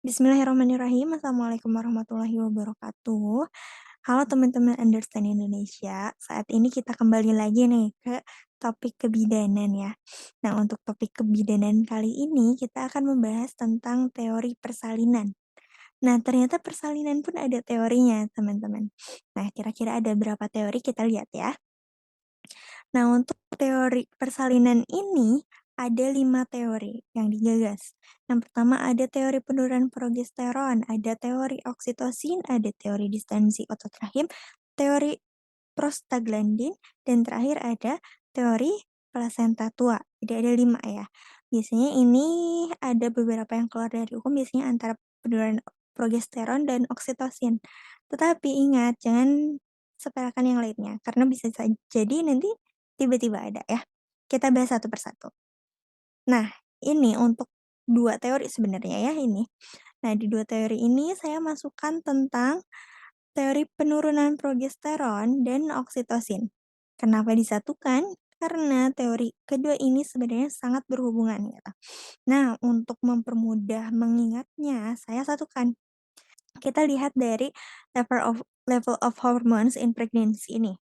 Bismillahirrahmanirrahim. Assalamualaikum warahmatullahi wabarakatuh. Halo teman-teman Understand Indonesia. Saat ini kita kembali lagi nih ke topik kebidanan ya. Nah, untuk topik kebidanan kali ini kita akan membahas tentang teori persalinan. Nah, ternyata persalinan pun ada teorinya, teman-teman. Nah, kira-kira ada berapa teori kita lihat ya. Nah, untuk teori persalinan ini ada 5 teori yang digagas. Yang pertama ada teori penurunan progesteron, ada teori oksitosin, ada teori distensi otot rahim, teori prostaglandin, dan terakhir ada teori plasenta tua. Jadi ada 5 ya. Biasanya ini ada beberapa yang keluar dari hukum, biasanya antara penurunan progesteron dan oksitosin. Tetapi ingat, jangan sepelekan yang lainnya, karena bisa jadi nanti tiba-tiba ada ya. Kita bahas satu persatu. Nah, ini untuk 2 teori sebenarnya ya ini. Nah, di 2 teori ini saya masukkan tentang teori penurunan progesteron dan oksitosin. Kenapa disatukan? Karena teori kedua ini sebenarnya sangat berhubungan gitu. Nah, untuk mempermudah mengingatnya, saya satukan. Kita lihat dari level of hormones in pregnancy ini.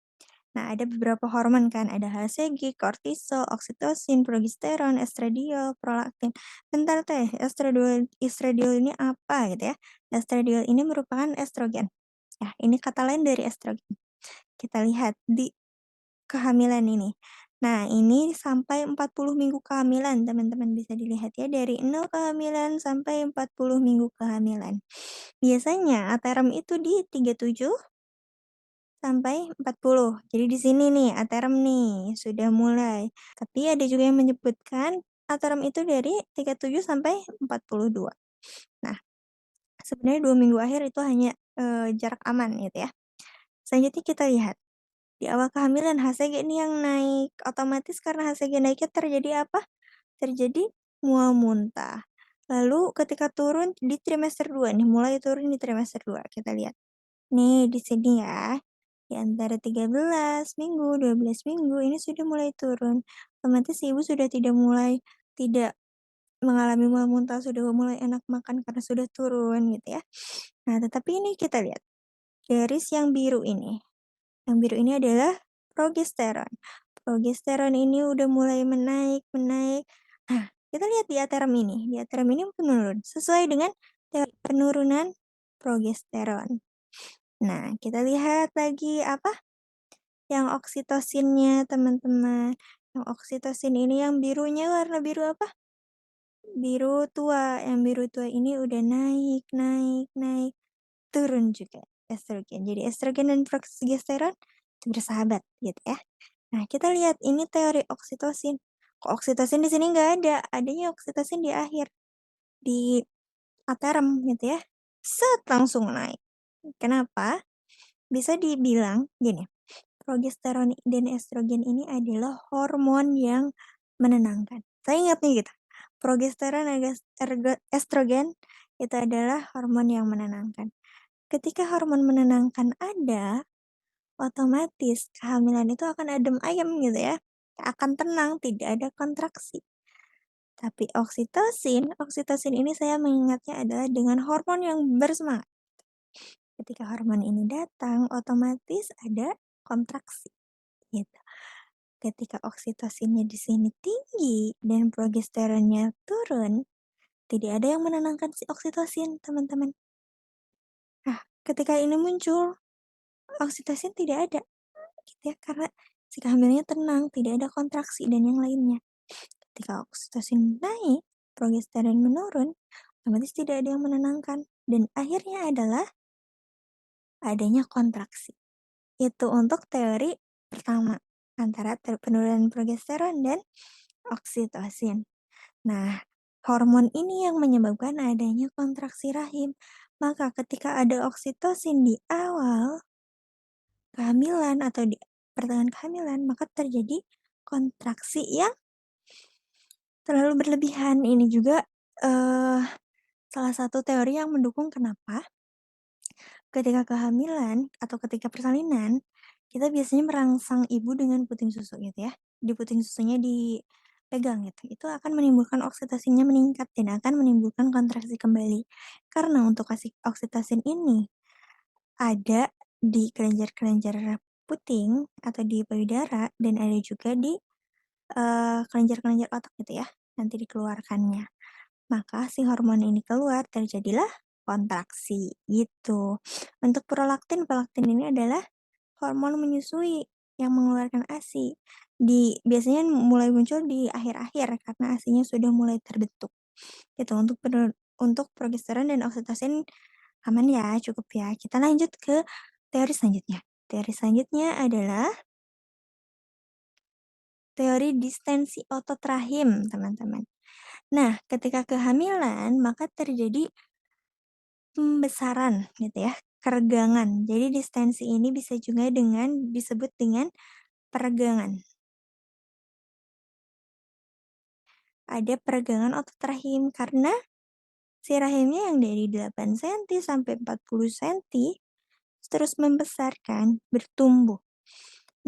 Nah, ada beberapa hormon kan, ada HCG, kortisol, oksitosin, progesteron, estradiol, prolaktin. Bentar teh, estradiol ini apa gitu ya? Estradiol ini merupakan estrogen. Ya, ini kata lain dari estrogen. Kita lihat di kehamilan ini. Nah, ini sampai 40 minggu kehamilan, teman-teman bisa dilihat ya, dari 0 kehamilan sampai 40 minggu kehamilan. Biasanya aterem itu di 37 sampai 40. Jadi di sini nih aterem nih, sudah mulai. Tapi ada juga yang menyebutkan aterem itu dari 37 sampai 42. Nah, sebenarnya 2 minggu akhir itu hanya, jarak aman gitu ya. Selanjutnya kita lihat, di awal kehamilan HCG ini yang naik, otomatis karena HCG naiknya terjadi apa? Terjadi mual muntah. Lalu ketika turun di trimester 2 nih, mulai turun di trimester 2 kita lihat. Nih di sini ya, di antara 13 minggu, 12 minggu ini sudah mulai turun. Otomatis ibu sudah tidak mengalami mual muntah, sudah mulai enak makan karena sudah turun gitu ya. Nah, tetapi ini kita lihat, garis yang biru ini. Yang biru ini adalah progesteron. Progesteron ini udah mulai menaik menaik. Nah, kita lihat di aterem ini. Di aterem ini menurun sesuai dengan teori penurunan progesteron. Nah, kita lihat lagi apa, yang oksitosinnya teman-teman. Yang oksitosin ini yang birunya warna biru apa? Biru tua. Yang biru tua ini udah naik naik naik, turun juga estrogen. Jadi estrogen dan progesteron itu bersahabat gitu ya. Nah, kita lihat ini teori oksitosin. Kok oksitosin di sini nggak ada, adanya oksitosin di akhir, di aterem gitu ya. Set, langsung naik. Kenapa? Bisa dibilang gini, progesteron dan estrogen ini adalah hormon yang menenangkan. Saya ingat nih gitu, progesteron estrogen itu adalah hormon yang menenangkan. Ketika hormon menenangkan ada, otomatis kehamilan itu akan adem ayem gitu ya, akan tenang, tidak ada kontraksi. Tapi oksitosin ini saya mengingatnya adalah dengan hormon yang bersemangat. Ketika hormon ini datang, otomatis ada kontraksi gitu. Ketika oksitosinnya di sini tinggi dan progesteronnya turun, tidak ada yang menenangkan si oksitosin, teman-teman. Nah, ketika ini muncul, oksitosin tidak ada, gitu ya, karena si kehamilannya tenang, tidak ada kontraksi dan yang lainnya. Ketika oksitosin naik, progesteron menurun, otomatis tidak ada yang menenangkan. Dan akhirnya adalah adanya kontraksi. Itu untuk teori pertama, antara penurunan progesteron dan oksitosin. Nah, hormon ini yang menyebabkan adanya kontraksi rahim. Maka ketika ada oksitosin di awal kehamilan atau di pertengahan kehamilan, maka terjadi kontraksi yang terlalu berlebihan. Ini juga salah satu teori yang mendukung kenapa ketika kehamilan atau ketika persalinan, kita biasanya merangsang ibu dengan puting susu gitu ya. Di puting susunya pegang gitu, itu akan menimbulkan oksitasinya meningkat dan akan menimbulkan kontraksi kembali. Karena untuk oksitosin ini ada di kelenjar-kelenjar puting atau di payudara dan ada juga di, kelenjar-kelenjar otak gitu ya, nanti dikeluarkannya. Maka si hormon ini keluar, terjadilah kontraksi, gitu. Untuk prolaktin, prolaktin ini adalah hormon menyusui yang mengeluarkan ASI. Biasanya mulai muncul di akhir-akhir karena ASINya sudah mulai terbentuk. Itu untuk progesteron dan oksitosin aman ya, cukup ya. Kita lanjut ke teori selanjutnya. Teori selanjutnya adalah teori distensi otot rahim, teman-teman. Nah, ketika kehamilan, maka terjadi pembesaran gitu ya, keregangan. Jadi distensi ini bisa juga disebut dengan peregangan. Ada peregangan otot rahim karena si rahimnya yang dari 8 senti sampai 40 senti terus membesarkan, bertumbuh.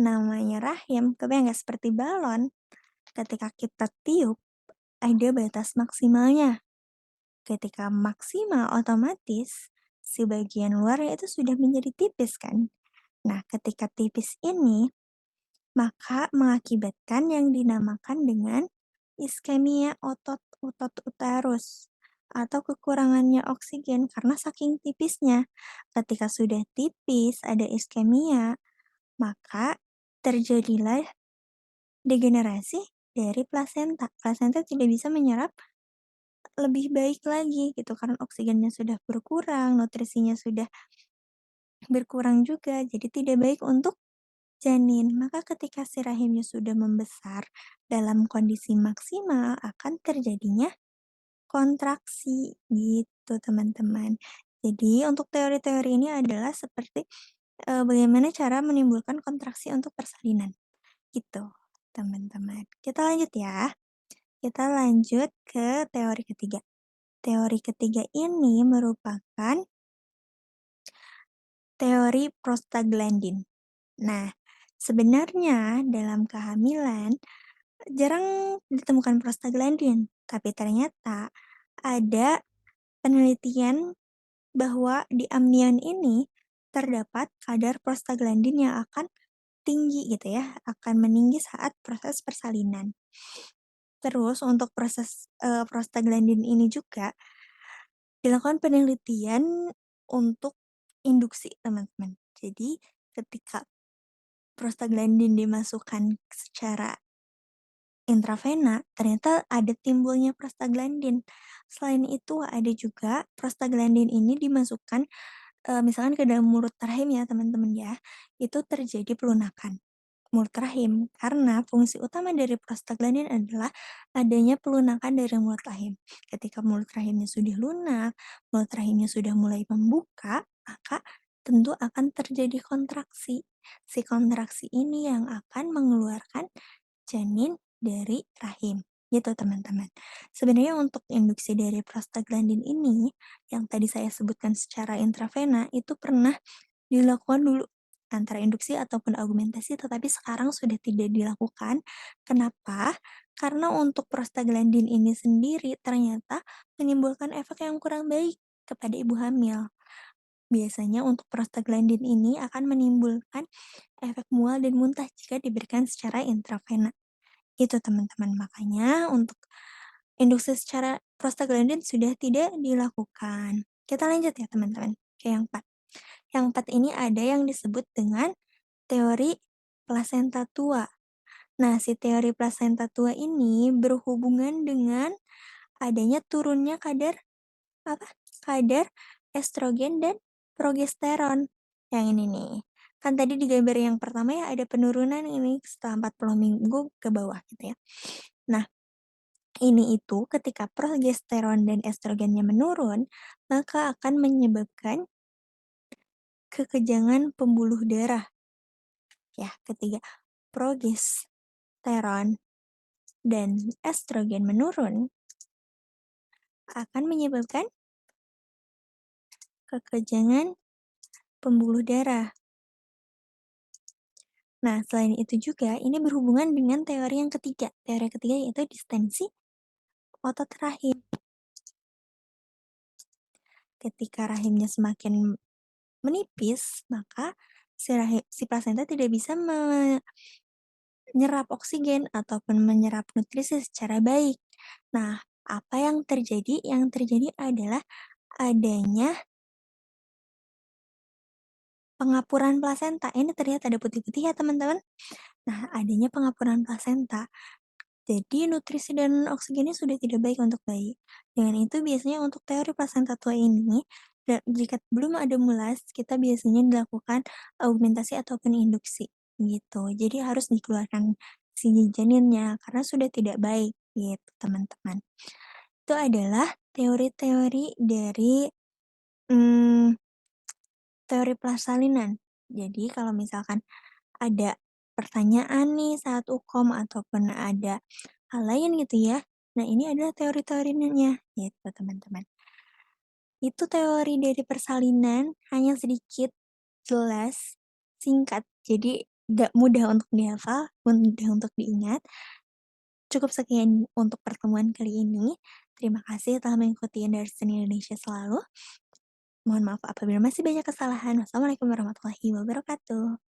Namanya rahim, kebayang nggak seperti balon, ketika kita tiup ada batas maksimalnya. Ketika maksimal otomatis si bagian luarnya itu sudah menjadi tipis kan. Nah, ketika tipis ini maka mengakibatkan yang dinamakan dengan iskemia otot uterus atau kekurangannya oksigen karena saking tipisnya. Ketika sudah tipis, ada iskemia, maka terjadilah degenerasi dari plasenta. Plasenta tidak bisa menyerap lebih baik lagi gitu karena oksigennya sudah berkurang, nutrisinya sudah berkurang juga, jadi tidak baik untuk janin. Maka ketika si rahimnya sudah membesar dalam kondisi maksimal akan terjadinya kontraksi gitu teman-teman. Jadi untuk teori-teori ini adalah seperti, bagaimana cara menimbulkan kontraksi untuk persalinan, gitu teman-teman. Kita lanjut ya, kita lanjut ke teori ketiga. Teori ketiga ini merupakan teori prostaglandin. Nah, sebenarnya dalam kehamilan jarang ditemukan prostaglandin, tapi ternyata ada penelitian bahwa di amnion ini terdapat kadar prostaglandin yang akan tinggi gitu ya, akan meninggi saat proses persalinan. Terus untuk proses, prostaglandin ini juga dilakukan penelitian untuk induksi, teman-teman. Jadi ketika prostaglandin dimasukkan secara intravena, ternyata ada timbulnya prostaglandin. Selain itu ada juga prostaglandin ini dimasukkan, misalkan ke dalam mulut rahim ya teman-teman ya, itu terjadi pelunakan mulut rahim. Karena fungsi utama dari prostaglandin adalah adanya pelunakan dari mulut rahim. Ketika mulut rahimnya sudah lunak, mulut rahimnya sudah mulai membuka, maka tentu akan terjadi kontraksi. Si kontraksi ini yang akan mengeluarkan janin dari rahim, gitu teman-teman. Sebenarnya untuk induksi dari prostaglandin ini, yang tadi saya sebutkan secara intravena, itu pernah dilakukan dulu antara induksi ataupun augmentasi, tetapi sekarang sudah tidak dilakukan. Kenapa? Karena untuk prostaglandin ini sendiri ternyata menimbulkan efek yang kurang baik kepada ibu hamil. Biasanya untuk prostaglandin ini akan menimbulkan efek mual dan muntah jika diberikan secara intravena. Itu teman-teman, makanya untuk induksi secara prostaglandin sudah tidak dilakukan. Kita lanjut ya teman-teman, ke yang 4. Yang 4 ini ada yang disebut dengan teori plasenta tua. Nah, si teori plasenta tua ini berhubungan dengan adanya turunnya kadar apa? Kadar estrogen dan progesteron. Yang ini nih. Kan tadi di gambar yang pertama ya ada penurunan ini setelah 40 minggu ke bawah gitu ya. Nah, ini itu ketika progesteron dan estrogennya menurun, maka akan menyebabkan kekejangan pembuluh darah. Ya, ketiga, progesteron dan estrogen menurun akan menyebabkan kekejangan pembuluh darah. Nah, selain itu juga ini berhubungan dengan teori yang ketiga. Teori ketiga yaitu distensi otot rahim. Ketika rahimnya semakin menipis, maka si plasenta tidak bisa menyerap oksigen ataupun menyerap nutrisi secara baik. Nah, apa yang terjadi? Yang terjadi adalah adanya pengapuran plasenta. Ini terlihat ada putih-putih ya, teman-teman. Nah, adanya pengapuran plasenta. Jadi nutrisi dan oksigennya sudah tidak baik untuk bayi. Dengan itu biasanya untuk teori plasenta tua ini, jika belum ada mulas, kita biasanya dilakukan augmentasi ataupun induksi gitu. Jadi harus dikeluarkan si janinnya karena sudah tidak baik gitu teman-teman. Itu adalah teori-teori dari mm, teori persalinan. Jadi kalau misalkan ada pertanyaan nih saat UKOM ataupun ada hal lain gitu ya. Nah, ini adalah teori-teorinya gitu, teman-teman. Itu teori dari persalinan, hanya sedikit, jelas, singkat. Jadi gak mudah untuk dihafal, mudah untuk diingat. Cukup sekian untuk pertemuan kali ini. Terima kasih telah mengikuti Anderson Indonesia selalu. Mohon maaf apabila masih banyak kesalahan. Wassalamualaikum warahmatullahi wabarakatuh.